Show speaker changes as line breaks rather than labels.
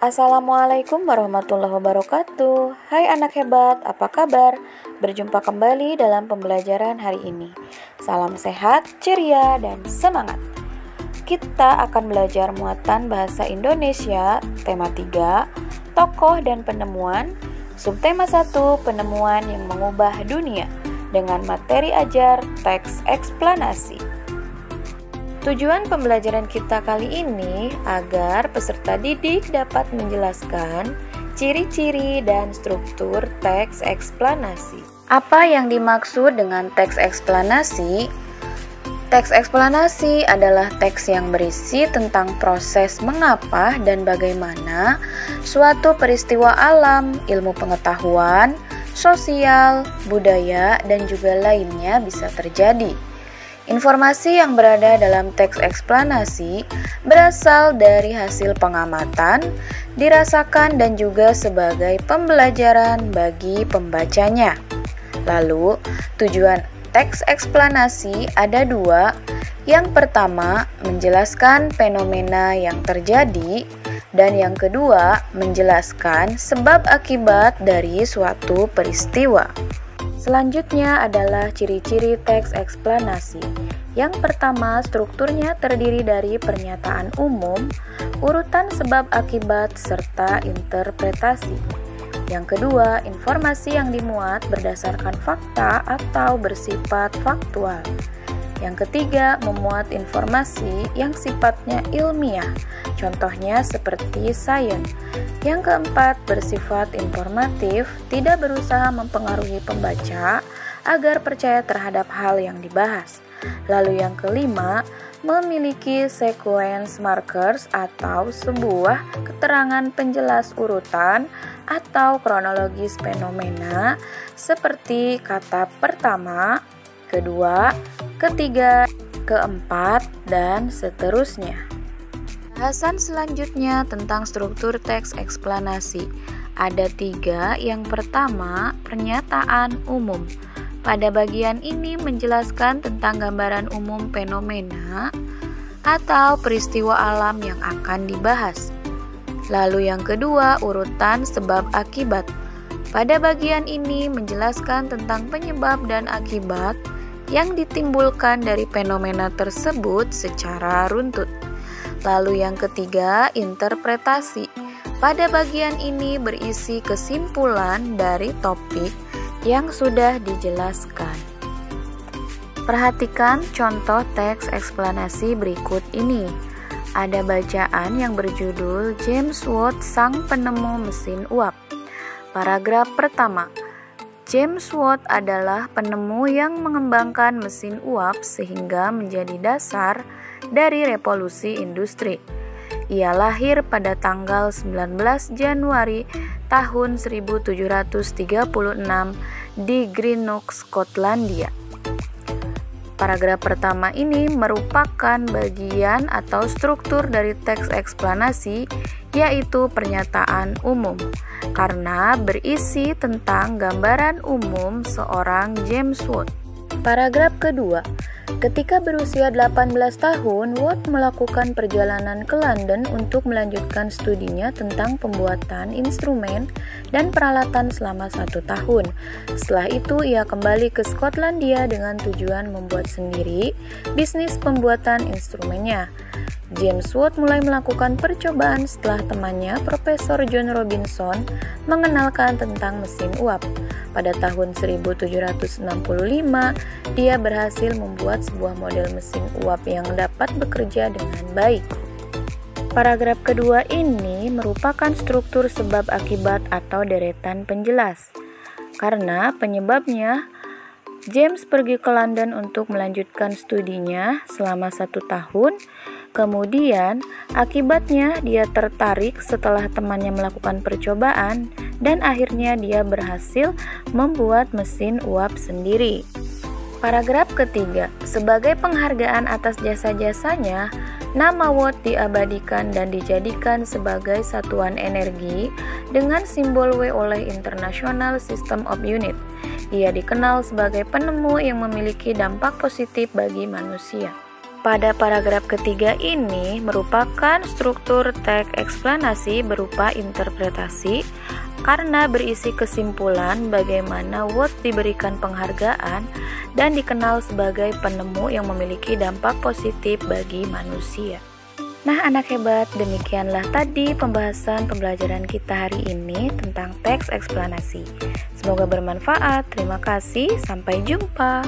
Assalamualaikum warahmatullahi wabarakatuh. Hai anak hebat, apa kabar? Berjumpa kembali dalam pembelajaran hari ini. Salam sehat, ceria, dan semangat. Kita akan belajar muatan bahasa Indonesia, tema 3, tokoh dan penemuan, subtema 1, penemuan yang mengubah dunia, dengan materi ajar teks eksplanasi. Tujuan pembelajaran kita kali ini agar peserta didik dapat menjelaskan ciri-ciri dan struktur teks eksplanasi. Apa yang dimaksud dengan teks eksplanasi? Teks eksplanasi adalah teks yang berisi tentang proses mengapa dan bagaimana suatu peristiwa alam, ilmu pengetahuan, sosial, budaya, dan juga lainnya bisa terjadi. Informasi yang berada dalam teks eksplanasi berasal dari hasil pengamatan, dirasakan dan juga sebagai pembelajaran bagi pembacanya. Lalu, tujuan teks eksplanasi ada dua. Yang pertama, menjelaskan fenomena yang terjadi, dan yang kedua, menjelaskan sebab akibat dari suatu peristiwa. Selanjutnya adalah ciri-ciri teks eksplanasi. Yang pertama, strukturnya terdiri dari pernyataan umum, urutan sebab akibat, serta interpretasi. Yang kedua, informasi yang dimuat berdasarkan fakta atau bersifat faktual. Yang ketiga, memuat informasi yang sifatnya ilmiah, contohnya seperti sains. Yang keempat, bersifat informatif, tidak berusaha mempengaruhi pembaca agar percaya terhadap hal yang dibahas. Lalu yang kelima, memiliki sequence markers atau sebuah keterangan penjelas urutan atau kronologis fenomena seperti kata pertama, kedua, ketiga, keempat, dan seterusnya. Bahasan selanjutnya tentang struktur teks eksplanasi. Ada 3. Yang pertama, pernyataan umum. Pada bagian ini menjelaskan tentang gambaran umum fenomena atau peristiwa alam yang akan dibahas. Lalu yang kedua, urutan sebab akibat. Pada bagian ini menjelaskan tentang penyebab dan akibat yang ditimbulkan dari fenomena tersebut secara runtut. Lalu yang ketiga, interpretasi. Pada bagian ini berisi kesimpulan dari topik yang sudah dijelaskan. Perhatikan contoh teks eksplanasi berikut ini. Ada bacaan yang berjudul James Watt, sang penemu mesin uap. Paragraf pertama. James Watt adalah penemu yang mengembangkan mesin uap sehingga menjadi dasar dari revolusi industri. Ia lahir pada tanggal 19 Januari tahun 1736 di Greenock, Skotlandia. Paragraf pertama ini merupakan bagian atau struktur dari teks eksplanasi, yaitu pernyataan umum, karena berisi tentang gambaran umum seorang James Watt. Paragraf kedua. Ketika berusia 18 tahun, Watt melakukan perjalanan ke London untuk melanjutkan studinya tentang pembuatan instrumen dan peralatan selama 1 tahun. Setelah itu, ia kembali ke Skotlandia dengan tujuan membuat sendiri bisnis pembuatan instrumennya. James Watt mulai melakukan percobaan setelah temannya, Profesor John Robinson, mengenalkan tentang mesin uap. Pada tahun 1765, dia berhasil membuat sebuah model mesin uap yang dapat bekerja dengan baik. Paragraf kedua ini merupakan struktur sebab akibat atau deretan penjelas. Karena penyebabnya, James pergi ke London untuk melanjutkan studinya selama 1 tahun. Kemudian, akibatnya dia tertarik setelah temannya melakukan percobaan dan akhirnya dia berhasil membuat mesin uap sendiri. Paragraf ketiga, sebagai penghargaan atas jasa-jasanya, nama Watt diabadikan dan dijadikan sebagai satuan energi dengan simbol W oleh International System of Units. Ia dikenal sebagai penemu yang memiliki dampak positif bagi manusia. Pada paragraf ketiga ini merupakan struktur teks eksplanasi berupa interpretasi karena berisi kesimpulan bagaimana Watt diberikan penghargaan dan dikenal sebagai penemu yang memiliki dampak positif bagi manusia. Nah, anak hebat, demikianlah tadi pembahasan pembelajaran kita hari ini tentang teks eksplanasi. Semoga bermanfaat. Terima kasih, sampai jumpa.